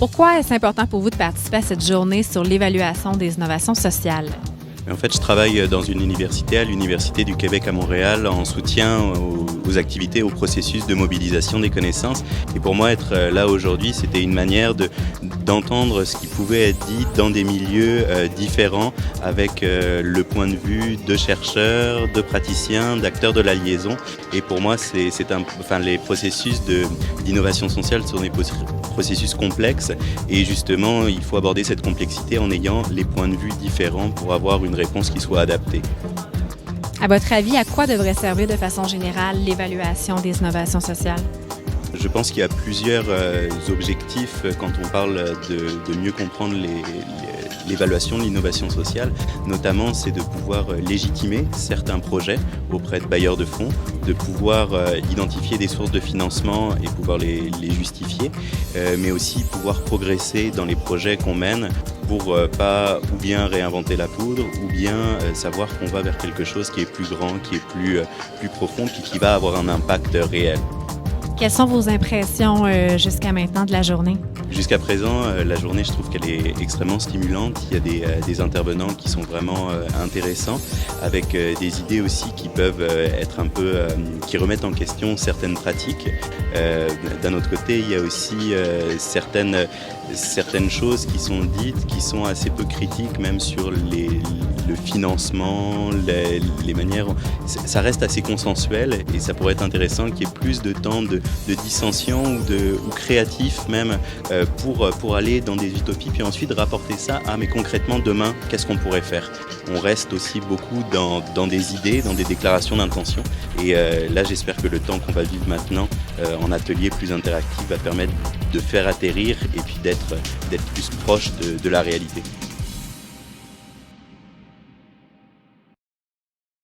Pourquoi est-ce important pour vous de participer à cette journée sur l'évaluation des innovations sociales? En fait, je travaille dans une université, à l'Université du Québec à Montréal, en soutien aux activités, au processus de mobilisation des connaissances. Et pour moi, être là aujourd'hui, c'était une manière d'entendre ce qui pouvait être dit dans des milieux différents, avec le point de vue de chercheurs, de praticiens, d'acteurs de la liaison. Et pour moi, les processus d'innovation sociale sont des processus complexes. Et justement, il faut aborder cette complexité en ayant les points de vue différents pour avoir une réponse qui soit adaptée. À votre avis, à quoi devrait servir de façon générale l'évaluation des innovations sociales? Je pense qu'il y a plusieurs objectifs quand on parle de mieux comprendre l'évaluation de l'innovation sociale. Notamment, c'est de pouvoir légitimer certains projets auprès de bailleurs de fonds, de pouvoir identifier des sources de financement et pouvoir les justifier, mais aussi pouvoir progresser dans les projets qu'on mène pour pas ou bien réinventer la poudre ou bien savoir qu'on va vers quelque chose qui est plus grand, qui est plus profond, puis qui va avoir un impact réel. Quelles sont vos impressions jusqu'à maintenant de la journée? Jusqu'à présent, la journée, je trouve qu'elle est extrêmement stimulante. Il y a des intervenants qui sont vraiment intéressants, avec des idées aussi qui peuvent être qui remettent en question certaines pratiques. D'un autre côté, il y a aussi certaines choses qui sont dites, qui sont assez peu critiques, même sur le financement, les manières. Ça reste assez consensuel et ça pourrait être intéressant qu'il y ait plus de temps de dissension ou créatif même pour aller dans des utopies, puis ensuite rapporter ça mais concrètement demain, qu'est-ce qu'on pourrait faire? On reste aussi beaucoup dans des idées, dans des déclarations d'intention. Et là, j'espère que le temps qu'on va vivre maintenant en atelier plus interactif va permettre de faire atterrir et puis d'être plus proche de la réalité.